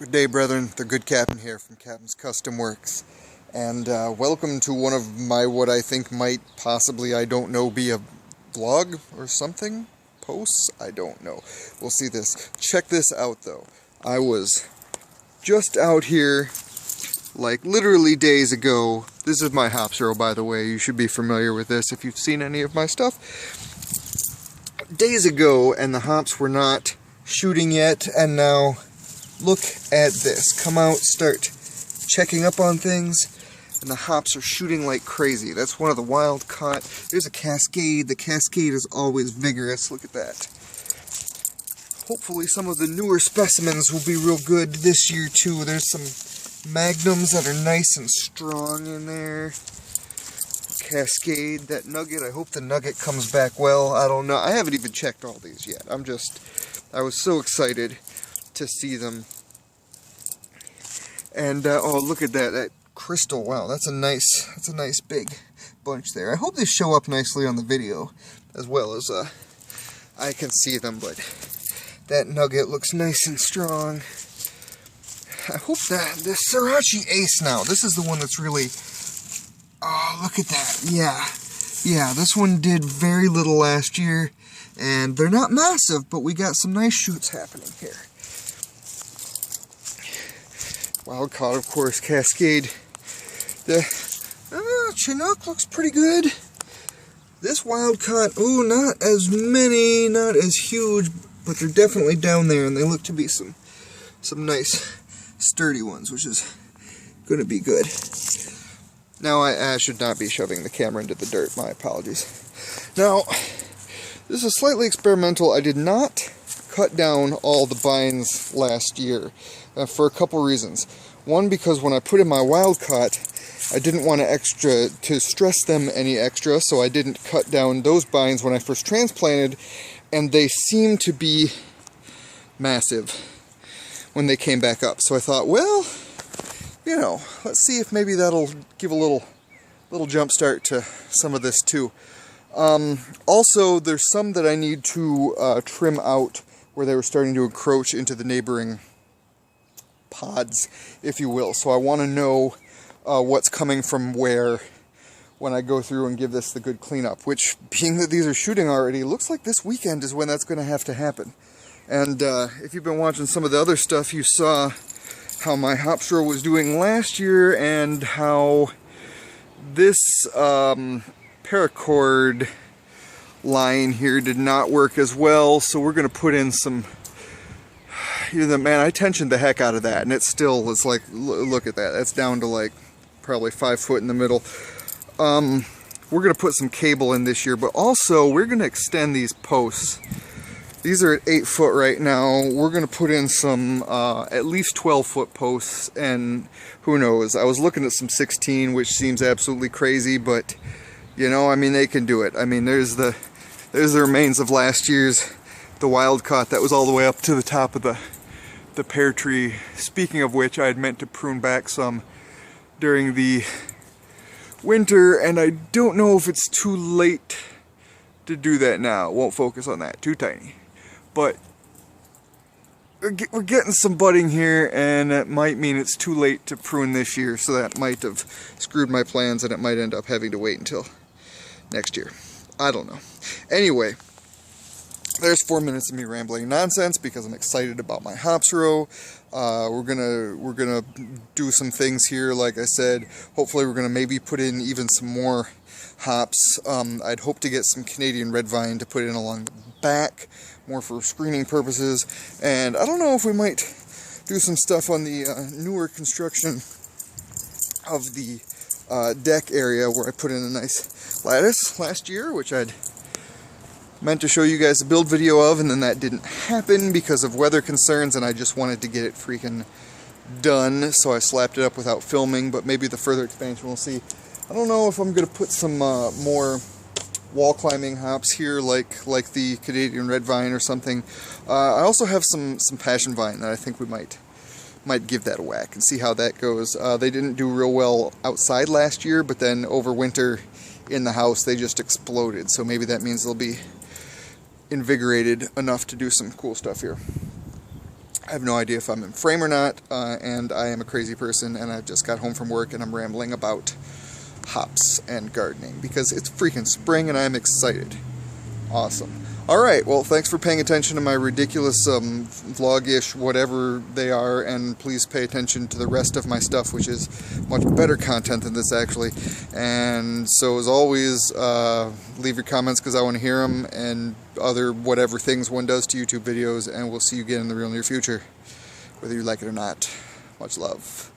Good day, brethren. The good Captain here from Captain's Custom Works, and welcome to one of my what I think might possibly, I don't know, be a vlog or something? Posts? I don't know. We'll see this. Check this out though. I was just out here like literally days ago. This is my hop zero, by the way. You should be familiar with this if you've seen any of my stuff. Days ago, and the hops were not shooting yet, and now look at this. Come out, start checking up on things, and the hops are shooting like crazy. That's one of the wild caught. There's a cascade. The cascade is always vigorous. Look at that. Hopefully some of the newer specimens will be real good this year too. There's some magnums that are nice and strong in there. Cascade, that nugget. I hope the nugget comes back well. I don't know. I haven't even checked all these yet. I was so excited to see them. And oh, look at that crystal. Wow, that's a nice big bunch there. I hope they show up nicely on the video as well as I can see them, but that nugget looks nice and strong. I hope that the Sriracha Ace now, this is the one that's really, oh, look at that. Yeah, this one did very little last year, and they're not massive, but we got some nice shoots happening here. Wild caught, of course, Cascade. The Chinook looks pretty good. This wild caught, ooh, not as many, not as huge, but they're definitely down there, and they look to be some nice sturdy ones, which is going to be good. Now I should not be shoving the camera into the dirt. My apologies. Now, this is slightly experimental. I did not cut down all the bines last year for a couple reasons. One, because when I put in my wild caught, I didn't want to stress them any extra, so I didn't cut down those bines when I first transplanted, and they seemed to be massive when they came back up. So I thought, well, you know, let's see if maybe that'll give a little jump start to some of this too. Also, there's some that I need to trim out where they were starting to encroach into the neighboring pods, if you will. So I want to know what's coming from where when I go through and give this the good cleanup, which, being that these are shooting already, looks like this weekend is when that's going to have to happen. And if you've been watching some of the other stuff, you saw how my hop zero was doing last year and how this paracord line here did not work as well. So we're going to put in some, man, I tensioned the heck out of that, and it still is like, look at that. That's down to like probably 5 foot in the middle. We're going to put some cable in this year, but also we're going to extend these posts. These are at 8 foot right now. We're going to put in some at least 12 foot posts, and who knows. I was looking at some 16, which seems absolutely crazy, but you know, I mean, they can do it. I mean, there's the remains of last year's, the wild caught that was all the way up to the top of the pear tree. Speaking of which, I had meant to prune back some during the winter, and I don't know if it's too late to do that now. Won't focus on that, too tiny. But we're getting some budding here, and that might mean it's too late to prune this year, so that might have screwed my plans, and it might end up having to wait until next year. I don't know. Anyway, there's 4 minutes of me rambling nonsense because I'm excited about my hop zero. We're gonna do some things here, like I said. Hopefully we're gonna maybe put in even some more hops. I'd hope to get some Canadian red vine to put in along the back, more for screening purposes. And I don't know if we might do some stuff on the newer construction of the deck area where I put in a nice lattice last year, which I'd meant to show you guys a build video of, and then that didn't happen because of weather concerns, and I just wanted to get it freaking done, so I slapped it up without filming. But maybe the further expansion, we'll see. I don't know if I'm going to put some more wall climbing hops here, like the Canadian red vine or something. I also have some passion vine that I think we might give that a whack and see how that goes. They didn't do real well outside last year, but then over winter in the house they just exploded, so maybe that means they'll be invigorated enough to do some cool stuff here. I have no idea if I'm in frame or not, and I am a crazy person, and I just got home from work and I'm rambling about hops and gardening because it's freaking spring and I'm excited. Awesome. Alright, well, thanks for paying attention to my ridiculous vlog-ish whatever they are, and please pay attention to the rest of my stuff, which is much better content than this, actually. And so, as always, leave your comments because I want to hear them, and other whatever things one does to YouTube videos, and we'll see you again in the real near future, whether you like it or not. Much love.